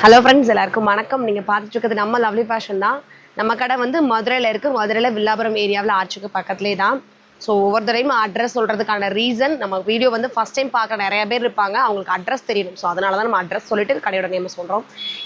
Hello friends, எல்லாருக்கும் வணக்கம். நீங்கள் பார்த்துட்டு இருக்கிறது நம்ம லவ்லி ஃபேஷன் தான். நம்ம கடை வந்து மதுரையில் இருக்குது. மதுரையில் வில்லாபுரம் ஏரியாவில் ஆர்ச்சுக்கு பக்கத்துலேயே தான். ஸோ ஒவ்வொரு தடவையும் அட்ரஸ் சொல்கிறதுக்கான ரீசன், நம்ம வீடியோ வந்து ஃபஸ்ட் டைம் பார்க்க நிறைய பேர் இருப்பாங்க, அவங்களுக்கு அட்ரஸ் தெரியணும். ஸோ அதனால தான் நம்ம அட்ரஸ் சொல்லிட்டு கடையோட நேம் சொல்கிறோம்.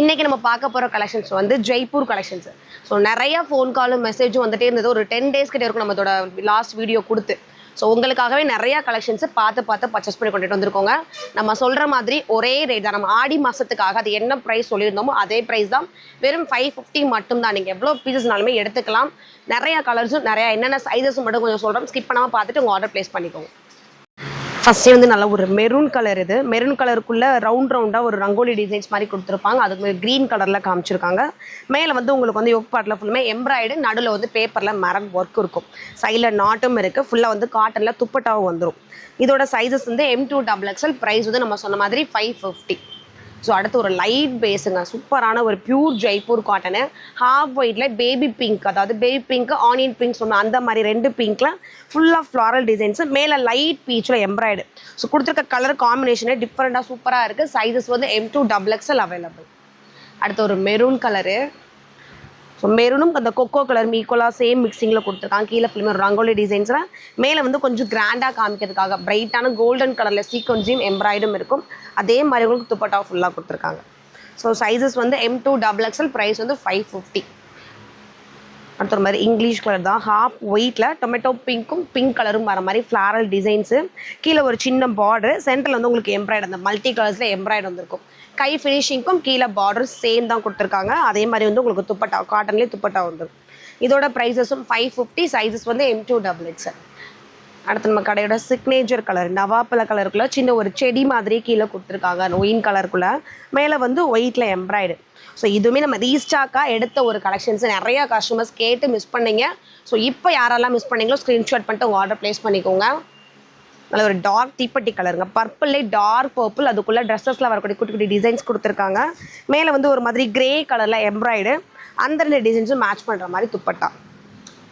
இன்றைக்கி நம்ம பார்க்க போகிற கலெக்ஷன்ஸ் வந்து ஜெய்ப்பூர் கலெக்ஷன்ஸ். ஸோ நிறைய ஃபோன் காலும் மெசேஜும் வந்துட்டே இருந்தது. ஒரு 10 days கிட்டே இருக்கும் நம்மளோட லாஸ்ட் வீடியோ கொடுத்து. ஸோ உங்களுக்காகவே நிறைய கலெக்ஷன்ஸை பார்த்து பர்ச்சேஸ் பண்ணி கொண்டுட்டு வந்திருக்கோங்க. நம்ம சொல்கிற மாதிரி ஒரே ரேட் தான். நம்ம ஆடி மாதத்துக்காக அது என்ன ப்ரைஸ் சொல்லியிருந்தோமோ அதே ப்ரைஸ் தான். வெறும் 550 மட்டும் தான். நீங்கள் எவ்வளோ பீசஸ்னாலுமே எடுத்துக்கலாம். நிறைய கலர்ஸும் நிறையா என்னென்ன சைஸஸும் மட்டும் கொஞ்சம் சொல்கிறோம். ஸ்கிப் பண்ணாமல் பார்த்துட்டு உங்கள் ஆர்டர் ப்ளேஸ் பண்ணிக்கோங்க. ஃபஸ்ட்டே வந்து நல்ல ஒரு மெரூன் கலர். இது மெரூன் கலருக்குள்ளே ரவுண்டாக ஒரு ரங்கோலி டிசைன்ஸ் மாதிரி கொடுத்துருப்பாங்க. அதுக்கு க்ரீன் கலரில் காமிச்சிருக்காங்க. மேலே வந்து உங்களுக்கு வந்து யோக் பார்ட்டில் ஃபுல்லுமே எம்ப்ராய்டு, நடுவில் வந்து பேப்பரில் மரம் ஒர்க் இருக்கும். சைடில் நாட்டும் இருக்குது. ஃபுல்லாக வந்து காட்டனில் துப்பட்டாவும் வந்துடும். இதோட சைஸஸ் வந்து M2 XXL. ப்ரைஸ் வந்து நம்ம சொன்ன மாதிரி 550. ஸோ அடுத்து ஒரு லைட் பேஸுங்க, சூப்பரான ஒரு பியூர் ஜெய்ப்பூர் காட்டனு. ஹாஃப் ஒயிட்டில் பேபி பிங்க், அதாவது பேபி பிங்க் ஆனியன் பிங்க் சொன்னால் அந்த மாதிரி 2 பிங்க்கில் ஃபுல்லாக ஃப்ளாரல் டிசைன்ஸு. மேலே லைட் பீச்சில் எம்ப்ராய்டு. ஸோ கொடுத்துருக்க கலர் காம்பினேஷனே டிஃப்ரெண்ட்டாக சூப்பராக இருக்குது. சைஸஸ் வந்து M2 XXL அவைலபிள். அடுத்து ஒரு மெரூன் கலரு. ஸோ மெரூனும் அந்த கொக்கோ கலர் ஈக்குவலாக சேம் மிக்சிங்கில் கொடுத்துருக்காங்க. கீழே ஃபுல்லுமே ஒரு ரங்கோலி டிசைன்ஸில். மேலே வந்து கொஞ்சம் கிராண்டாக காமிக்கிறதுக்காக பிரைட்டான கோல்டன் கலரில் சீக்வன்ஸையும் எம்ப்ராய்டும் இருக்கும். அதே மாதிரி உங்களுக்கு துப்பட்டா ஃபுல்லாக கொடுத்துருக்காங்க. ஸோ சைஸஸ் வந்து M2 XXL. ப்ரைஸ் வந்து 550. அடுத்த ஒரு மாதிரி இங்கிலீஷ் கலர் தான். ஹாஃப் ஒயிட்டில் டொமேட்டோ பிங்க்கும் பிங்க் கலரும் வர மாதிரி ஃப்ளாரல் டிசைன்ஸு. கீழே ஒரு சின்ன பார்டர், சென்டரில் வந்து உங்களுக்கு எம்ப்ராய்டு, அந்த மல்டி கலர்ஸில் எம்ப்ராய்டு வந்திருக்கும். கை ஃபினிஷிங்க்கும் கீழே பார்டர் சேம் தான் கொடுத்துருக்காங்க. அதே மாதிரி வந்து உங்களுக்கு துப்பட்டா காட்டன்லேயே துப்பட்டா வந்துடும். இதோட ப்ரைஸஸும் 550. சைஸஸ் வந்து M2 XXL. அடுத்து நம்ம கடையோட சிக்னேச்சர் கலர் நவாப்பழ கலருக்குள்ளே சின்ன ஒரு செடி மாதிரி கீழே கொடுத்துருக்காங்க. ஒயின் கலருக்குள்ளே மேலே வந்து ஒயிட்டில் எம்ப்ராய்டு. ஸோ இதுவுமே நம்ம ரீஸ்டாக்காக எடுத்த ஒரு கலெக்ஷன்ஸ். நிறையா கஸ்டமர்ஸ் கேட்டு மிஸ் பண்ணிங்க. ஸோ இப்போ யாரெல்லாம் மிஸ் பண்ணீங்களோ ஸ்க்ரீன்ஷாட் பண்ணிட்டு உங்கள் ஆர்டர் ப்ளேஸ் பண்ணிக்கோங்க. நல்ல ஒரு டார்க் தீப்பட்டி கலருங்க, பர்பிள்லே டார்க் பர்பிள். அதுக்குள்ளே ட்ரெஸ்ஸஸில் வரக்கூடிய குட்டி குட்டி டிசைன்ஸ் கொடுத்துருக்காங்க. மேலே வந்து ஒரு மாதிரி கிரே கலரில் எம்ப்ராய்டு. அந்த 2 டிசைன்ஸும் மேட்ச் பண்ணுற மாதிரி துப்பட்டா.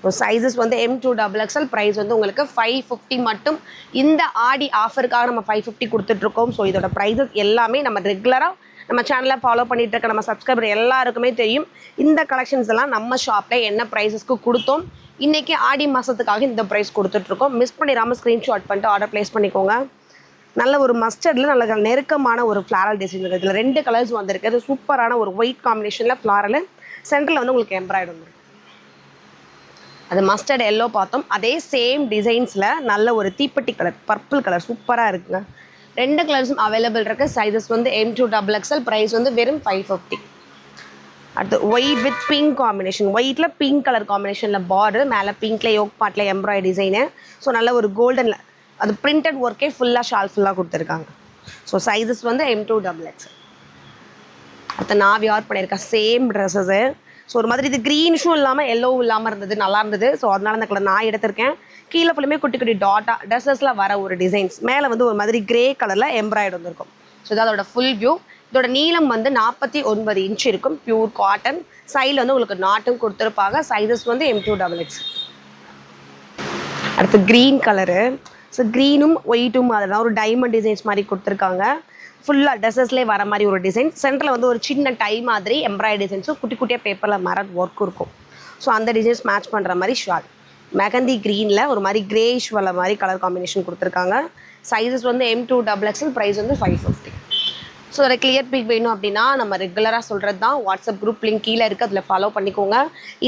ஸோ சைஸஸ் வந்து M2 XXL. ப்ரைஸ் வந்து உங்களுக்கு 550 மட்டும். இந்த ஆடி ஆஃபருக்காக நம்ம 550 கொடுத்துட்ருக்கோம். ஸோ இதோட ப்ரைஸஸ் எல்லாமே நம்ம ரெகுலராக நம்ம சேனலில் ஃபாலோ பண்ணிகிட்டு இருக்க நம்ம சப்ஸ்கிரைபர் எல்லாருக்குமே தெரியும். இந்த கலெக்ஷன்ஸ் எல்லாம் நம்ம ஷாப்பில் என்ன ப்ரைஸஸ்க்கு கொடுத்தோம், இன்றைக்கி ஆடி மாதத்துக்காக இந்த ப்ரைஸ் கொடுத்துட்ருக்கோம். மிஸ் பண்ணிடாமல் ஸ்க்ரீன்ஷாட் பண்ணிட்டு ஆர்டர் ப்ளேஸ் பண்ணிக்கோங்க. நல்ல ஒரு மஸ்டர்டில் நல்ல நெருக்கமான ஒரு ஃப்ளாரல் டிசைன் இருக்குது. இதில் 2 கலர்ஸ் வந்திருக்கு. அது சூப்பரான ஒரு ஒயிட் காம்பினேஷனில் ஃப்ளாரல், சென்டரில் வந்து உங்களுக்கு எம்ப்ராய்டு வந்துருக்கு. அது மஸ்டர்ட் எல்லோ பார்த்தோம். அதே சேம் டிசைன்ஸில் நல்ல ஒரு தீப்பெட்டி கலர் பர்பிள் கலர் சூப்பராக இருக்குங்க. 2 கலர்ஸும் அவைலபிள் இருக்குது. சைஸஸ் வந்து M2 XXL. ப்ரைஸ் வந்து வெறும் 550. அடுத்து ஒயிட் வித் பிங்க் காம்பினேஷன். ஒயிட்டில் பிங்க் கலர் காம்பினேஷனில் பார்டர், மேலே பிங்க்கில் யோக் பார்ட்டில் எம்ப்ராய்டு டிசைனு. ஸோ நல்ல ஒரு கோல்டனில் அது பிரிண்டட் ஒர்க்கே ஃபுல்லாக ஷால் ஃபுல்லாக கொடுத்துருக்காங்க. ஸோ சைஸஸ் வந்து M2 XXL. அடுத்து நான் வியர் பண்ணியிருக்கேன் சேம் ட்ரெஸ்ஸஸு. ஸோ ஒரு மாதிரி இது க்ரீனிஷும் இல்லாமல் எல்லோவும் இல்லாமல் இருந்தது, நல்லா இருந்தது. ஸோ அதனால இந்த கலர் நான் எடுத்திருக்கேன். கீழே ஃபுல்லுமே குட்டி குட்டி டாட்டா ட்ரெஸ்ஸஸில் வர ஒரு டிசைன்ஸ். மேலே வந்து ஒரு மாதிரி கிரே கலரில் எம்ப்ராய்டு வந்துருக்கும். ஸோ இது அதோட ஃபுல் வியூ. இதோட நீளம் வந்து 49 இன்ச் இருக்கும். Pure cotton. சைடில் வந்து உங்களுக்கு நாட்டும் கொடுத்துருப்பாங்க. சைஸஸ் வந்து M2 XXL. அடுத்து க்ரீன் கலரு. ஸோ க்ரீனும் ஒயிட்டும் அதெல்லாம் ஒரு டைமண்ட் டிசைன்ஸ் மாதிரி கொடுத்துருக்காங்க. ஃபுல்லாக ட்ரெஸ்ஸஸ்லேயே வர மாதிரி ஒரு டிசைன். சென்டரில் வந்து ஒரு சின்ன டை மாதிரி எம்ப்ராய்டு டிசைன்ஸும் குட்டி குட்டியாக பேப்பரில் மரம் ஒர்க் இருக்கும். ஸோ அந்த டிசைன்ஸ் மேட்ச் பண்ணுற மாதிரி ஷால். மெகந்தி க்ரீனில் ஒரு மாதிரி கிரேஷ் வர மாதிரி கலர் காம்பினேஷன் கொடுத்துருக்காங்க. சைஸஸ் வந்து M2 XXL. ப்ரைஸ் வந்து 550. ஸோ அதை கிளியர் பிக் வேணும் அப்படின்னா நம்ம ரெகுலராக சொல்கிறது தான். வாட்ஸ்அப் குரூப் லிங்க் கீழே இருக்குது, அதில் ஃபாலோ பண்ணிக்கோங்க.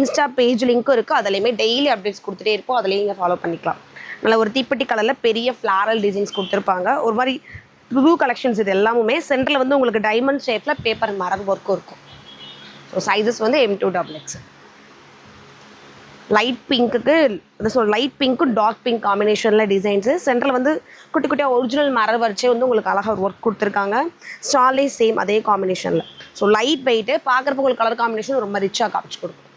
இன்ஸ்டா பேஜ் லிங்க்கும் இருக்குது, அதுலேயுமே டெய்லி அப்டேட்ஸ் கொடுத்துட்டே இருப்போம். அதுலேயும் நீங்கள் ஃபாலோ பண்ணிக்கலாம். நல்ல ஒரு தீப்பெட்டி கலரில் பெரிய ஃப்ளாரல் டிசைன்ஸ் கொடுத்துருப்பாங்க. ஒரு மாதிரி புது கலெக்ஷன்ஸ் இது எல்லாமே. சென்டரில் வந்து உங்களுக்கு டைமண்ட் ஷேப்பில் பேப்பர் மரம் ஒர்க்கும் இருக்கும். ஸோ சைஸஸ் வந்து M2 XXL. லைட் பிங்க்குக்கு லைட் பிங்க்கும் டார்க் பிங்க் காம்பினேஷனில் டிசைன்ஸு. சென்டரில் வந்து குட்டி குட்டியாக ஒரிஜினல் மரம் வரிச்சே வந்து உங்களுக்கு அழகாக ஒரு ஒர்க் கொடுத்துருக்காங்க. ஸ்டாலே சேம் அதே காம்பினேஷனில். ஸோ லைட் வெயிட்டு பார்க்குறப்ப உங்களுக்கு கலர் காம்பினேஷன் ரொம்ப ரிச்சாக காமிச்சு கொடுக்கும்.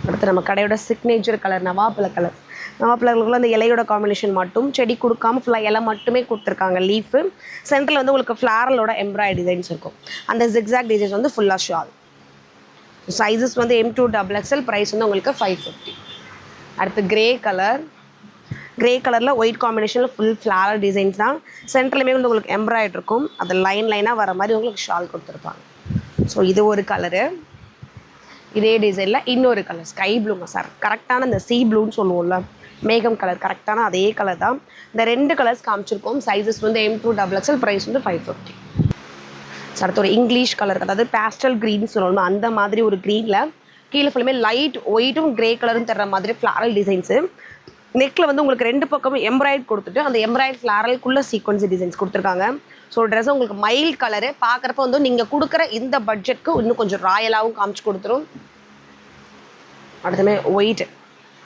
அடுத்து நம்ம கடையோட சிக்னேச்சர் கலர் நவாப்பழ கலர். நவாப்பழங்களுக்குள்ள அந்த இலையோட காம்பினேஷன் மட்டும் செடி கொடுக்காம ஃபுல்லாக இலை மட்டுமே கொடுத்துருக்காங்க. லீஃபு சென்டரில் வந்து உங்களுக்கு ஃப்ளாரலோட எம்ப்ராய்டு டிசைன்ஸ் இருக்கும். அந்த ஜிக்ஸாக் டிசைன்ஸ் வந்து ஃபுல்லாக ஷால். சைஸஸ் வந்து M2 XXL. ப்ரைஸ் வந்து உங்களுக்கு 550. அடுத்து கிரே கலர். கிரே கலரில் ஒயிட் காம்பினேஷனில் ஃபுல் ஃப்ளாரல் டிசைன்ஸ் தான். சென்டர்லையுமே வந்து உங்களுக்கு எம்ப்ராய்டரி இருக்கும், அது லைனாக வர மாதிரி உங்களுக்கு ஷால் கொடுத்துருப்பாங்க. ஸோ இது ஒரு கலரு. இதே டிசைனில் இன்னொரு கலர் ஸ்கை ப்ளூங்க சார், கரெக்டான இந்த சீ ப்ளூன்னு சொல்லுவோம்ல, மேகம் கலர், கரெக்டான அதே கலர் தான். இந்த 2 கலர்ஸ் காமிச்சிருக்கோம். சைஸஸ் வந்து M2XXL, ப்ரைஸ் வந்து 550. அடுத்து ஒரு இங்கிலீஷ் கலர், அதாவது பேஸ்டல் க்ரீன் சொல்லணும், அந்த மாதிரி ஒரு க்ரீனில் கீழே ஃபுல்லுமே லைட் ஒயிட்டும் கிரே கலரும் தர்ற மாதிரி ஃப்ளாரல் டிசைன்ஸு. நெக்கில் வந்து உங்களுக்கு 2 பக்கமும் எம்ப்ராய்ட் கொடுத்துட்டு அந்த எம்ப்ராய்ட் ஃப்ளாரலுக்குள்ளே சீக்வன்ஸ் டிசைன்ஸ் கொடுத்துருக்காங்க. ஸோ ட்ரெஸ் உங்களுக்கு மைல் கலரு பார்க்குறப்ப வந்து நீங்கள் கொடுக்குற இந்த பட்ஜெட்க்கு இன்னும் கொஞ்சம் ராயலாகவும் காமிச்சு கொடுத்துரும். அடுத்தமே ஒயிட்,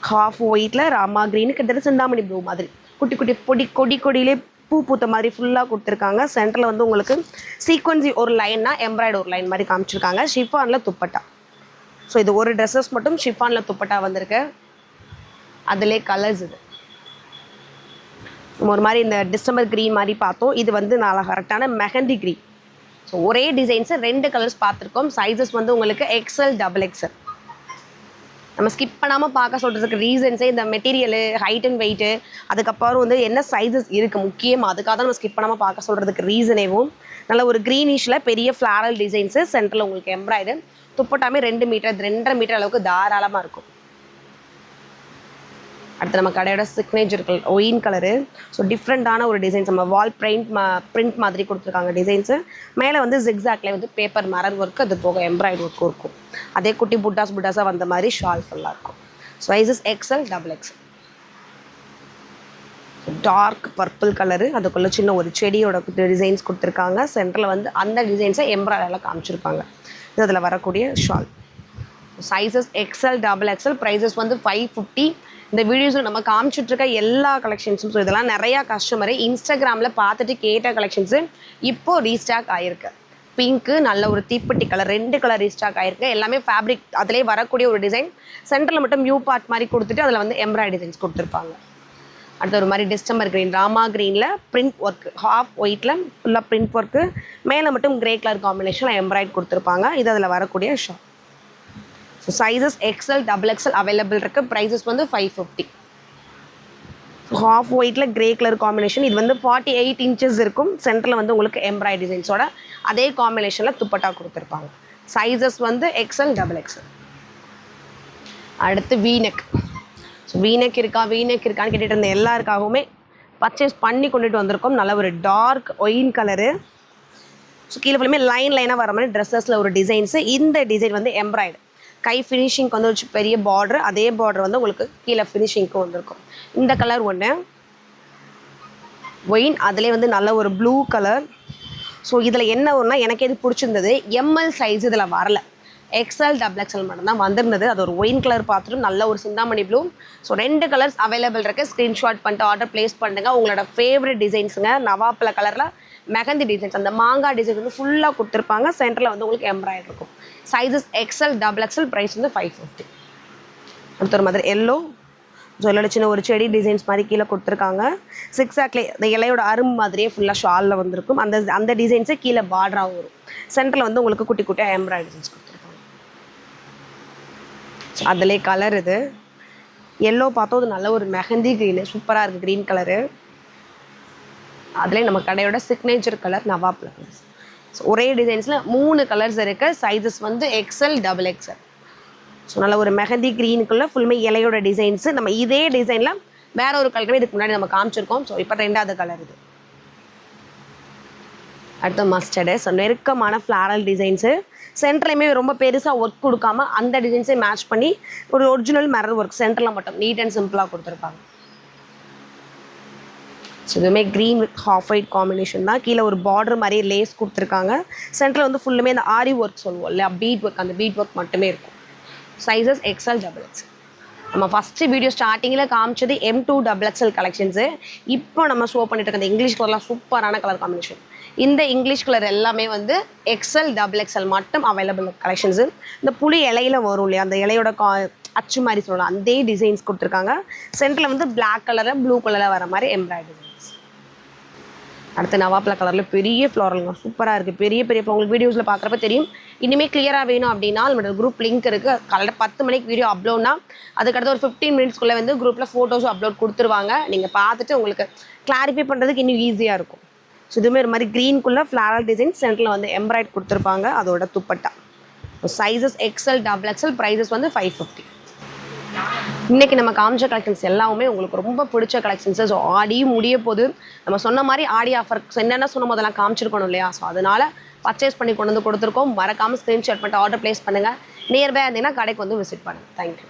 ஹாஃப் ஒயிட்டில் ராமா க்ரீனு கிட்டத்தட்ட சிந்தாமணி ப்ளூ மாதிரி குட்டி குட்டி கொடியிலே பூ பூத்த மாதிரி ஃபுல்லாக கொடுத்துருக்காங்க. சென்டரில் வந்து உங்களுக்கு சீக்வன்சி ஒரு லைன்னா எம்ப்ராய்டு ஒரு லைன் மாதிரி காமிச்சிருக்காங்க. ஷிஃபானில் துப்பட்டா. ஸோ இது ஒரு ட்ரெஸ்ஸஸ் மட்டும் ஷிஃபானில் துப்பட்டா வந்திருக்கு. அதிலே கலர்ஸ் இது ஒரு மாதிரி இந்த டிசம்பர் க்ரீன் மாதிரி பார்த்தோம். இது வந்து நல்லா கரெக்டான மெஹந்தி க்ரீன். ஸோ ஒரே டிசைன்ஸை 2 கலர்ஸ் பார்த்துருக்கோம். சைஸஸ் வந்து உங்களுக்கு XL, XXL. நம்ம ஸ்கிப் பண்ணாமல் பார்க்க சொல்கிறதுக்கு ரீசன்ஸே இந்த மெட்டீரியலு, ஹைட் அண்ட் வெயிட்டு, அதுக்கப்புறம் வந்து என்ன சைஸஸ் இருக்குது முக்கியமாக, அதுக்காக தான் நம்ம ஸ்கிப் பண்ணாமல் பார்க்க சொல்கிறதுக்கு ரீசனேவும். நல்ல ஒரு க்ரீனிஷில் பெரிய ஃப்ளாரல் டிசைன்ஸு, சென்டரில் உங்களுக்கு எம்ப்ராய்டு, துப்பட்டாமே 2 மீட்டர் 2.5 மீட்டர் அளவுக்கு தாராளமாக இருக்கும். அடுத்து நம்ம கடையோட signature colour wine colour. So டிஃப்ரெண்ட்டான ஒரு டிசைன்ஸ், நம்ம வால் பிரிண்ட் மாதிரி கொடுத்துருக்காங்க டிசைன்ஸு. மேலே வந்து ஜிக்ஸாக்லேயே வந்து பேப்பர் மரர் ஒர்க்கு, அது போக எம்ப்ராய்டு ஒர்க்கும் இருக்கும். அதே குட்டி புட்டாஸாக வந்த மாதிரி ஷால் ஃபுல்லாக இருக்கும். Sizes XL, XXL. Dark purple colour, அதுக்குள்ளே சின்ன ஒரு செடியோட டிசைன்ஸ் கொடுத்துருக்காங்க. சென்டரில் வந்து அந்த டிசைன்ஸை எம்ப்ராய்டரில் காமிச்சிருப்பாங்க. இது அதில் வரக்கூடிய shawl. Sizes XL, XXL. Prices வந்து 550. இந்த வீடியோஸில் நம்ம காமிச்சிட்ருக்க எல்லா கலெக்ஷன்ஸும், ஸோ இதெல்லாம் நிறையா கஸ்டமரு இன்ஸ்டாகிராமில் பார்த்துட்டு கேட்ட கலெக்ஷன்ஸு இப்போது ரீஸ்டாக் ஆகிருக்கு. பிங்க்கு, நல்ல ஒரு தீப்பெட்டி கலர், 2 கலர் ரீஸ்டாக் ஆகிருக்கு. எல்லாமே ஃபேப்ரிக், அதிலே வரக்கூடிய ஒரு டிசைன். சென்டரில் மட்டும் வியூ பார்ட் மாதிரி கொடுத்துட்டு அதில் வந்து எம்ப்ராய்டரி டிசைன்ஸ் கொடுத்துருப்பாங்க. அடுத்து ஒரு மாதிரி டிஸ்டம்பர் க்ரீன், ராமா க்ரீனில் பிரிண்ட் ஒர்க்கு, ஹாஃப் ஒயிட்டில் ஃபுல்லாக பிரிண்ட் ஒர்க்கு, மேலே மட்டும் கிரே கலர் காம்பினேஷனில் எம்ப்ராய்ட் கொடுத்துருப்பாங்க. இது அதில் வரக்கூடிய shop. So sizes XL, XXL available இருக்குது. ப்ரைஸஸ் வந்து 550. ஹாஃப் ஒயிட்டில் கிரே கலர் காம்பினேஷன். இது வந்து 48 இன்ச்சஸ் இருக்கும். சென்டரில் வந்து உங்களுக்கு எம்ப்ராய்டரி டிசைன்ஸோட அதே காம்பினேஷனில் துப்பட்டா கொடுத்துருப்பாங்க. சைஸஸ் வந்து XL, XXL. அடுத்து வீனெக். ஸோ வீனெக் இருக்கான்னு கேட்டுட்டு இருந்த எல்லாருக்காகவுமே பர்ச்சேஸ் பண்ணி கொண்டுட்டு வந்திருக்கோம். நல்ல ஒரு டார்க் ஒயின் கலரு. ஸோ கீழே ஃபுல்லுமே லைனாக வர மாதிரி ட்ரெஸ்ஸஸில் ஒரு டிசைன்ஸு. இந்த டிசைன் வந்து எம்ப்ராய்டு கை ஃபினிஷிங்க்கு வந்து ஒரு பெரிய பார்டர், அதே பார்டர் வந்து உங்களுக்கு கீழே ஃபினிஷிங்க்கு வந்திருக்கும். இந்த கலர் ஒன்று ஒயின், அதிலே வந்து நல்ல ஒரு ப்ளூ கலர். ஸோ இதில் என்ன ஒன்றா எனக்கு எது பிடிச்சிருந்தது, ML சைஸ் இதில் வரல, XL, XXL மட்டும்தான் வந்திருந்தது. அது ஒரு ஒயின் கலர் பார்த்துட்டு நல்ல ஒரு Chintamani blue. So 2 colours available இருக்குது. ஸ்க்ரீன்ஷாட் பண்ணிட்டு ஆர்டர் ப்ளேஸ் பண்ணுங்க. உங்களோட ஃபேவரட் டிசைன்ஸுங்க. நவாப்பழ கலரில் மெஹந்தி டிசைன்ஸ், அந்த மாங்காய் டிசைன் வந்து ஃபுல்லாக கொடுத்துருப்பாங்க. சென்டரில் வந்து உங்களுக்கு எம்ப்ராய்டரி இருக்கும். Sizes XL, XXL. ப்ரைஸ் வந்து 550. அடுத்த ஒரு மாதிரி எல்லோ, ஜுவல்லோட சின்ன ஒரு செடி டிசைன்ஸ் மாதிரி கீழே கொடுத்துருக்காங்க. சிக்ஸாக்லே இந்த இலையோட அரும்பு மாதிரியே ஃபுல்லாக ஷாலில் வந்திருக்கும். அந்த டிசைன்ஸே கீழே பார்டராகவும் வரும். சென்டரில் வந்து உங்களுக்கு குட்டி குட்டியாக எம்ப்ராய்டரி டிசைன்ஸ் கொடுத்துருக்காங்க. அதிலே கலர் இது எல்லோ பார்த்தோம், அது நல்ல ஒரு மெஹந்தி க்ரீனு, சூப்பராக இருக்குது க்ரீன் கலரு. அதிலே நம்ம கடையோட சிக்னேச்சர் கலர் நவாப் கலர்ஸ். ஸோ ஒரே டிசைன்ஸில் 3 கலர்ஸ் இருக்குது. சைஸஸ் வந்து XL, XXL. ஸோ நல்ல ஒரு மெஹந்தி க்ரீனுக்குள்ளே ஃபுல்லுமே இலையோட டிசைன்ஸு. நம்ம இதே டிசைனில் வேற ஒரு கலருமே இதுக்கு முன்னாடி நம்ம காமிச்சிருக்கோம். ஸோ இப்போ 2வது கலர் இது. அடுத்து மஸ்டர்டு. ஸோ நெருக்கமான ஃப்ளாரல் டிசைன்ஸு. சென்டர்லையுமே ரொம்ப பெருசாக ஒர்க் கொடுக்காம அந்த டிசைன்ஸை மேட்ச் பண்ணி ஒரு ஒரிஜினல் மிரர் ஒர்க் சென்டரில் மட்டும் நீட் அண்ட் சிம்பிளாக கொடுத்துருப்பாங்க. ஸோ இதுவுமே green with half white combination தான். கீழே ஒரு பார்டர் மாதிரி லேஸ் கொடுத்துருக்காங்க. சென்டரில் வந்து ஃபுல்லுமே அந்த ஆரி ஒர்க் சொல்லுவோம் இல்லையா, பீட் ஒர்க், அந்த பீட் ஒர்க் மட்டுமே இருக்கும். Sizes XL, XXL. நம்ம ஃபஸ்ட்டு வீடியோ ஸ்டார்டிங்கில் காமிச்சது M2 XXL கலெக்ஷன்ஸு. இப்போ நம்ம ஷோ பண்ணிட்டு இருக்க இந்த இங்கிலீஷ் கலர்லாம் சூப்பரான கலர் காம்பினேஷன். இந்த இங்கிலீஷ் கலர் எல்லாமே வந்து XL, XXL மட்டும் அவைலபிள் கலெக்ஷன்ஸு. இந்த புளி இலையில வரும் இல்லையா, அந்த இலையோட அச்சு மாதிரி சொல்லலாம், அதே டிசைன்ஸ் கொடுத்துருக்காங்க. சென்டரில் வந்து பிளாக் கலரில் ப்ளூ கலரில் வர மாதிரி எம்ப்ராய்டரி டிசைன்ஸ். அடுத்து நவாப்லா கலரில் பெரிய ஃப்ளாரலுங்க, சூப்பராக இருக்குது. பெரிய பெரிய உங்களுக்கு வீடியோஸில் பார்க்குறப்ப தெரியும். இனிமேல் கிளியராக வேணும் அப்படின்னா நம்மளோட குரூப் லிங்க் இருக்குது. காலையில் 10 மணிக்கு வீடியோ அப்லோட்னா அதுக்கடுத்து ஒரு 15 மினிட்ஸ்க்குள்ளே வந்து குரூப்பில் ஃபோட்டோஸும் அப்லோட் கொடுத்துருவாங்க. நீங்கள் பார்த்துட்டு உங்களுக்கு கிளாரிஃபை பண்ணுறதுக்கு இன்னும் ஈஸியாக இருக்கும். ஸோ இதுவுமே ஒரு மாதிரி க்ரீனுக்குள்ளே ஃப்ளாரல் டிசைன், சென்டரில் வந்து எம்ப்ராய்ட் கொடுத்துருப்பாங்க. அதோட dupatta sizes XL XXL, prices வந்து 550. இன்றைக்கி நம்ம காமிச்ச கலெக்ஷன்ஸ் எல்லாமே உங்களுக்கு ரொம்ப பிடிச்ச கலெக்ஷன்ஸு. ஸோ ஆடியும் முடிய போது நம்ம சொன்ன மாதிரி ஆடி ஆஃபர்ஸ் என்னென்ன சொன்ன போதெல்லாம் காமிச்சிருக்கணும் இல்லையா? ஸோ அதனால் பர்ச்சேஸ் பண்ணி கொண்டு வந்து கொடுத்துருக்கோம். மறக்காமல் ஸ்க்ரீன்ஷாட் பண்ணிட்டு ஆர்டர் ப்ளேஸ் பண்ணுங்கள். நியர்பை இருந்தீங்கன்னா கடைக்கு வந்து விசிட் பண்ணுங்கள். தேங்க்யூ.